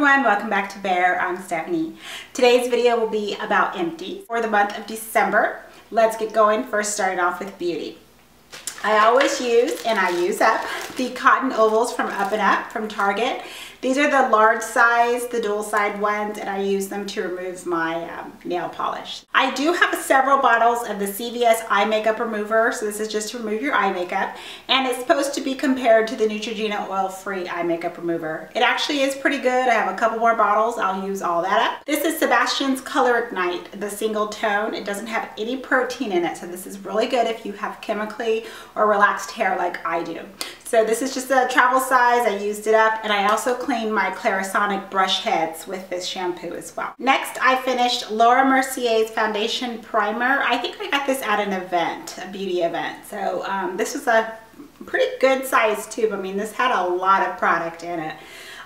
everyone, welcome back to ByBare. I'm Stephanie. Today's video will be about Empties for the month of December. Let's get going. First, starting off with beauty. I always use, and I use up, the cotton ovals from Up & Up from Target. These are the large size, the dual side ones, and I use them to remove my nail polish. I do have several bottles of the CVS eye makeup remover, so this is just to remove your eye makeup, and it's supposed to be compared to the Neutrogena oil-free eye makeup remover. It actually is pretty good. I have a couple more bottles. I'll use all that up. This is Sebastian's Color Ignite, the single tone. It doesn't have any protein in it, so this is really good if you have chemically or relaxed hair like I do. So this is just a travel size. I used it up, and I also cleaned my Clarisonic brush heads with this shampoo as well. Next, I finished Laura Mercier's foundation primer. I think I got this at an event, a beauty event. So this was a pretty good size tube. I mean, this had a lot of product in it.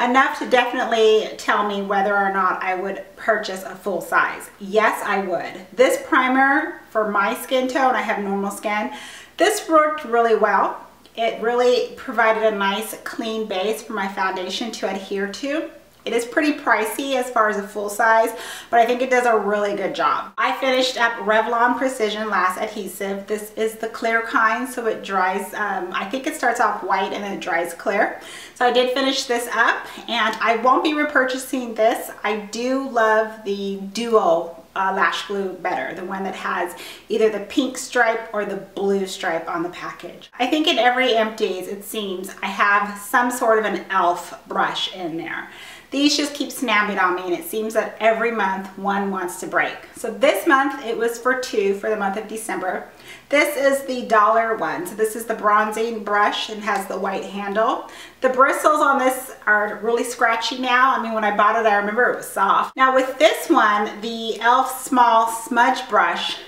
Enough to definitely tell me whether or not I would purchase a full size. Yes, I would. This primer, for my skin tone, I have normal skin, this worked really well. It really provided a nice clean base for my foundation to adhere to. It is pretty pricey as far as a full size, but I think it does a really good job. I finished up Revlon Precision Lash Adhesive. This is the clear kind, so it dries, I think it starts off white and then it dries clear. So I did finish this up, and I won't be repurchasing this. I do love the Duo lash glue better, the one that has either the pink stripe or the blue stripe on the package. I think in every Empties, it seems, I have some sort of an e.l.f. brush in there. These just keep snapping on me, and it seems that every month one wants to break. So this month it was for $2 for the month of December. This is the dollar one. So this is the bronzing brush and has the white handle. The bristles on this are really scratchy now. I mean, when I bought it, I remember it was soft. Now with this one, the e.l.f. small smudge brush,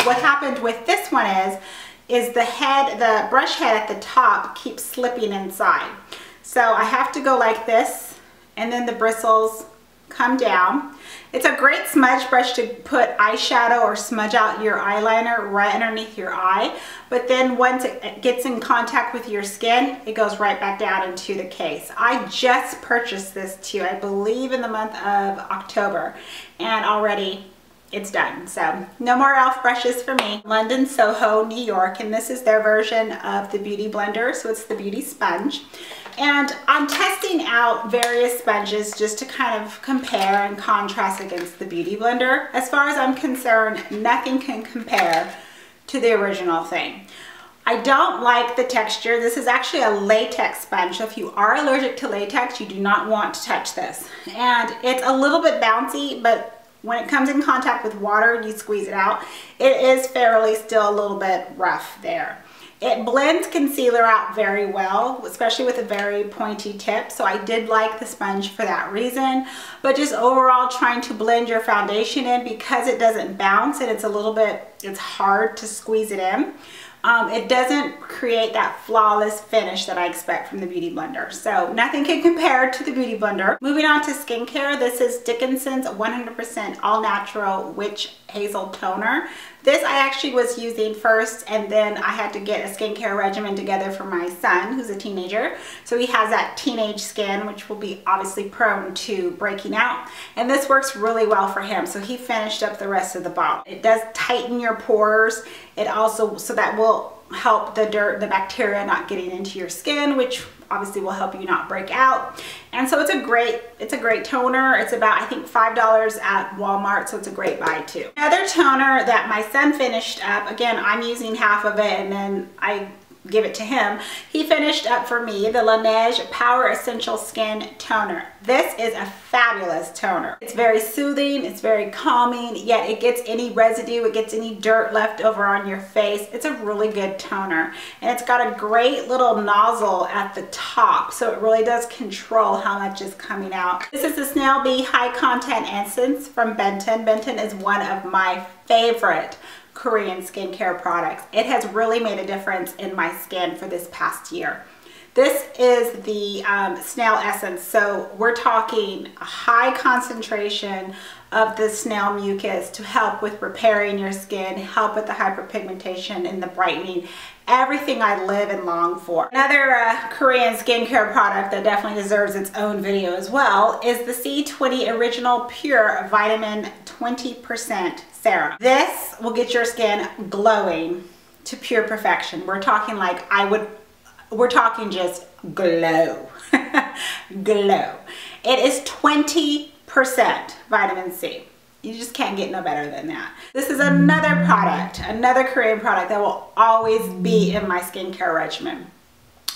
what happened with this one is the head, the brush head at the top keeps slipping inside. So I have to go like this, and then the bristles come down. It's a great smudge brush to put eyeshadow or smudge out your eyeliner right underneath your eye, but then once it gets in contact with your skin, it goes right back down into the case. I just purchased this too, I believe in the month of October, and already it's done. So no more e.l.f. brushes for me. London, Soho, New York, and this is their version of the beauty blender, so it's the beauty sponge. And I'm testing out various sponges just to kind of compare and contrast against the beauty blender. As far as I'm concerned, nothing can compare to the original thing. I don't like the texture. This is actually a latex sponge, so if you are allergic to latex, you do not want to touch this. And it's a little bit bouncy, but when it comes in contact with water, you squeeze it out. It is fairly still a little bit rough there. It blends concealer out very well, especially with a very pointy tip, so I did like the sponge for that reason. But just overall, trying to blend your foundation in, because it doesn't bounce and it's hard to squeeze it in. It doesn't create that flawless finish that I expect from the Beauty Blender. So nothing can compare to the Beauty Blender. Moving on to skincare, this is Dickinsons 100% All Natural Witch Hazel Toner. This I actually was using first, and then I had to get a skincare regimen together for my son, who's a teenager. So he has that teenage skin, which will be obviously prone to breaking out. And this works really well for him. So he finished up the rest of the bottle. It does tighten your pores. It also, so that will help the dirt, the bacteria not getting into your skin, which obviously will help you not break out. And so it's a great toner. It's about, I think, $5 at Walmart, so it's a great buy too. Another toner that my son finished up, again, I'm using half of it and then I give it to him. He finished up for me the Laneige Power Essential Skin Toner. This is a fabulous toner. It's very soothing, it's very calming, yet it gets any residue, it gets any dirt left over on your face. It's a really good toner. And it's got a great little nozzle at the top, so it really does control how much is coming out. This is the Snail Bee High Content Essence from Benton. Benton is one of my favorite Korean skincare products. It has really made a difference in my skin for this past year. This is the Snail Essence. So we're talking a high concentration of the snail mucus to help with repairing your skin, help with the hyperpigmentation and the brightening. Everything I live and long for. Another Korean skincare product that definitely deserves its own video as well is the C20 Original Pure Vitamin 20% Serum. This will get your skin glowing to pure perfection. We're talking like we're talking just glow. Glow. It is 20% vitamin C. You just can't get no better than that. This is another product, another Korean product that will always be in my skincare regimen.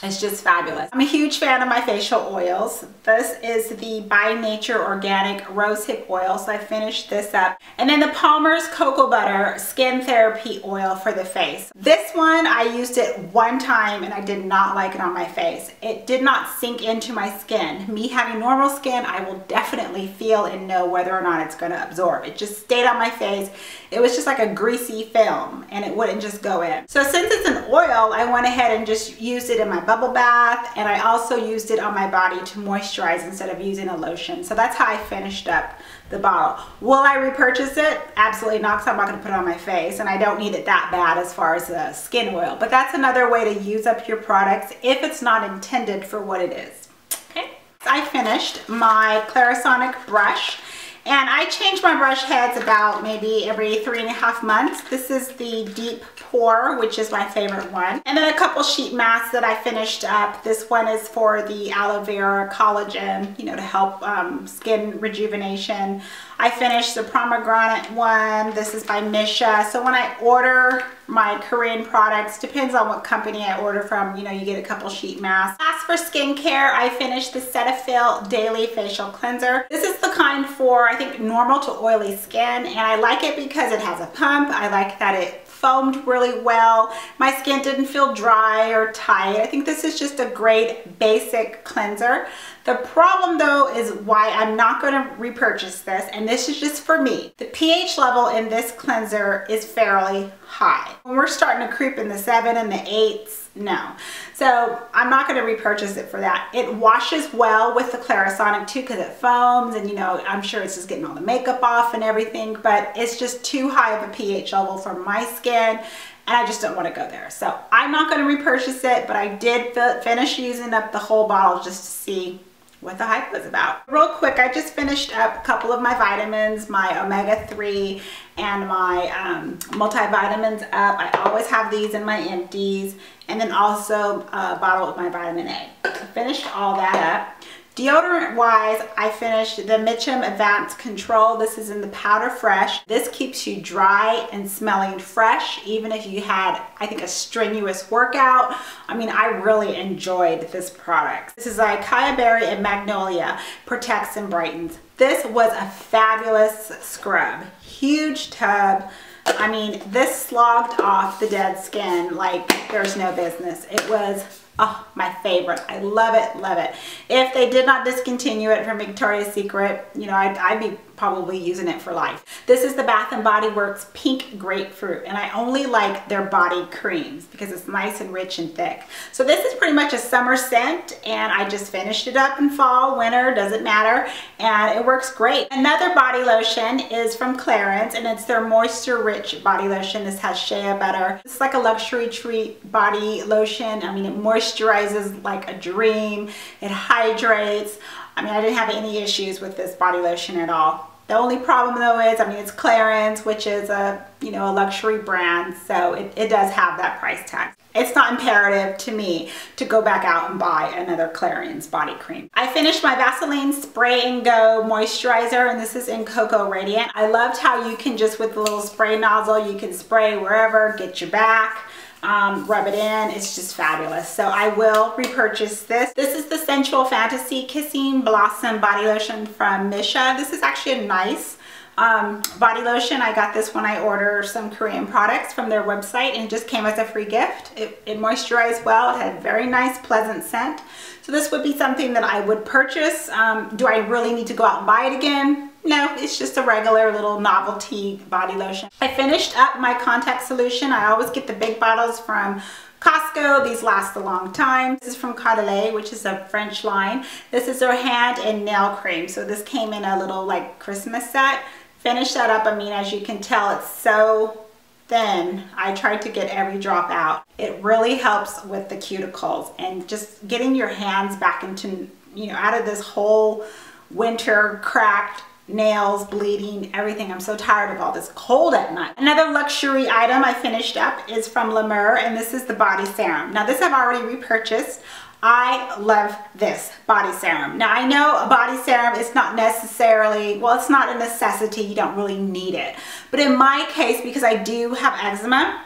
It's just fabulous. I'm a huge fan of my facial oils. This is the By Nature Organic Rosehip oil, so I finished this up. And then the Palmer's Cocoa Butter Skin Therapy Oil for the face. This one, I used it one time and I did not like it on my face. It did not sink into my skin. Me having normal skin, I will definitely feel and know whether or not it's going to absorb. It just stayed on my face. It was just like a greasy film and it wouldn't just go in. So since it's an oil, I went ahead and just used it in my bubble bath, and I also used it on my body to moisturize instead of using a lotion. So that's how I finished up the bottle. Will I repurchase it? Absolutely not, because I'm not going to put it on my face, and I don't need it that bad as far as a skin oil. But that's another way to use up your products if it's not intended for what it is. Okay, I finished my Clarisonic brush. And I change my brush heads about maybe every 3.5 months. This is the Deep Pore, which is my favorite one. And then a couple sheet masks that I finished up. This one is for the aloe vera collagen, you know, to help skin rejuvenation. I finished the pomegranate one. This is by Mercier. So when I order my Korean products, depends on what company I order from, you know, you get a couple sheet masks. As for skincare, I finished the Cetaphil Daily Facial Cleanser. This is the kind for, I think, normal to oily skin, and I like it because it has a pump. I like that it foamed really well. My skin didn't feel dry or tight. I think this is just a great basic cleanser. The problem though is why I'm not going to repurchase this, and this is just for me. The pH level in this cleanser is fairly high. When we're starting to creep in the 7 and the 8s, no. So I'm not going to repurchase it for that. It washes well with the Clarisonic too because it foams, and you know, I'm sure it's just getting all the makeup off and everything, but it's just too high of a pH level for my skin, and I just don't want to go there. So I'm not going to repurchase it, but I did finish using up the whole bottle just to see what the hype was about. Real quick, I just finished up a couple of my vitamins, my omega-3 and my multivitamins up. I always have these in my empties, and then also a bottle of my vitamin A. I finished all that up. Deodorant wise, I finished the Mitchum Advanced Control. This is in the Powder Fresh. This keeps you dry and smelling fresh, even if you had, I think, a strenuous workout. I mean, I really enjoyed this product. This is like Acai Berry and Magnolia, protects and brightens. This was a fabulous scrub. Huge tub. I mean, this slogged off the dead skin like there's no business. It was, oh, my favorite. I love it, love it. If they did not discontinue it from Victoria's Secret, you know, I'd be probably using it for life. This is the Bath & Body Works Pink Grapefruit, and I only like their body creams because it's nice and rich and thick. So this is pretty much a summer scent, and I just finished it up in fall, winter, doesn't matter, and it works great. Another body lotion is from Clarins, and it's their Moisture Rich Body Lotion. This has shea butter. It's like a luxury treat body lotion. I mean, it moisturizes like a dream. It hydrates. I mean, I didn't have any issues with this body lotion at all. The only problem though is, I mean, it's Clarins, which is a, you know, a luxury brand, so it does have that price tag. It's not imperative to me to go back out and buy another Clarins body cream. I finished my Vaseline Spray and Go moisturizer, and this is in Cocoa Radiant. I loved how you can just, with the little spray nozzle, you can spray wherever, get your back. Rub it in. It's just fabulous. So I will repurchase this. This is the Sensual Fantasy Kissing Blossom Body Lotion from Mercier. This is actually a nice body lotion. I got this when I ordered some Korean products from their website, and it just came as a free gift. It moisturized well. It had a very nice, pleasant scent. So this would be something that I would purchase. Do I really need to go out and buy it again? No, it's just a regular little novelty body lotion. I finished up my contact solution. I always get the big bottles from Costco. These last a long time. This is from Cetaphil, which is a French line. This is their hand and nail cream. So this came in a little like Christmas set. Finish that up. I mean, as you can tell, it's so thin. I tried to get every drop out. It really helps with the cuticles and just getting your hands back into, you know, out of this whole winter cracked nails, bleeding, everything. I'm so tired of all this cold at night. Another luxury item I finished up is from Mer, and this is the body serum. Now this I've already repurchased. I love this body serum. Now I know a body serum is not necessarily, well, it's not a necessity. You don't really need it. But in my case, because I do have eczema,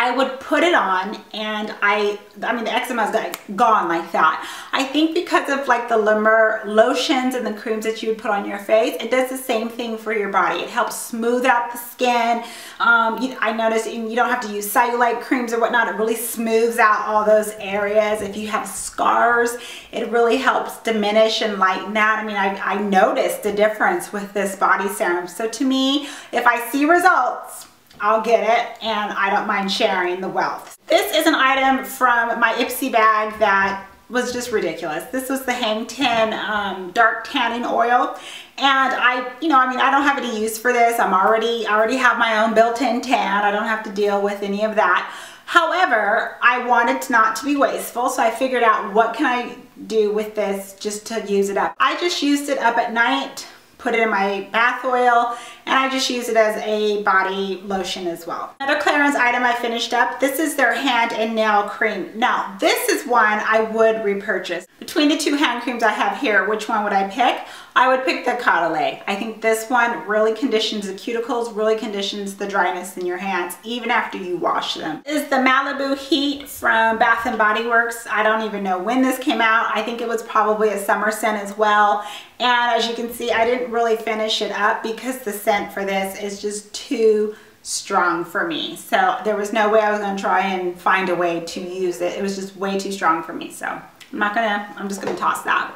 I would put it on and I mean the eczema is gone like that. I think because of like the Mer lotions and the creams that you would put on your face, it does the same thing for your body. It helps smooth out the skin. I noticed you don't have to use cellulite creams or whatnot. It really smooths out all those areas. If you have scars, it really helps diminish and lighten that. I mean, I noticed a difference with this body serum. So to me, if I see results, I'll get it, and I don't mind sharing the wealth. This is an item from my Ipsy bag that was just ridiculous. This was the Hang 10 dark tanning oil, and I mean, I don't have any use for this. I already have my own built-in tan. I don't have to deal with any of that. However, I wanted not to be wasteful, so I figured out what can I do with this just to use it up. I just used it up at night, put it in my bath oil, and I just use it as a body lotion as well. Another Clarins item I finished up, this is their hand and nail cream. Now, this is one I would repurchase. Between the two hand creams I have here, which one would I pick? I would pick the Cetaphil. I think this one really conditions the cuticles, really conditions the dryness in your hands, even after you wash them. This is the Malibu Heat from Bath and Body Works. I don't even know when this came out. I think it was probably a summer scent as well. And as you can see, I didn't really finish it up because the scent for this is just too strong for me. So there was no way I was going to try and find a way to use it. It was just way too strong for me. So I'm just gonna toss that.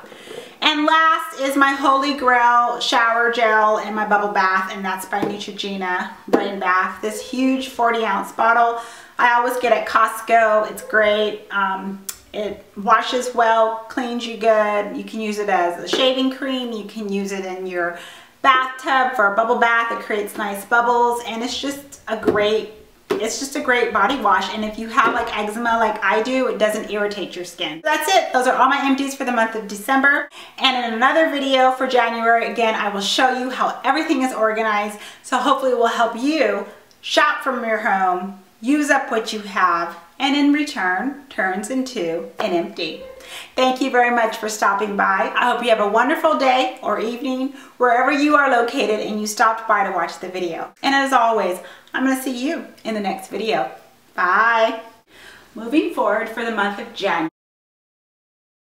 And last is my Holy Grail shower gel in my bubble bath, and that's by Neutrogena Rainbath. This huge 40-ounce bottle I always get at Costco. It's great. It washes well, cleans you good. You can use it as a shaving cream. You can use it in your bathtub for a bubble bath. It creates nice bubbles, and it's just a great body wash. And if you have like eczema like I do, it doesn't irritate your skin. That's it. Those are all my empties for the month of December. And in another video for January, again, I will show you how everything is organized. So hopefully it will help you shop from your home, use up what you have, and in return turns into an empty. Thank you very much for stopping by. I hope you have a wonderful day or evening wherever you are located and you stopped by to watch the video. And as always, I'm going to see you in the next video. Bye. Moving forward for the month of January.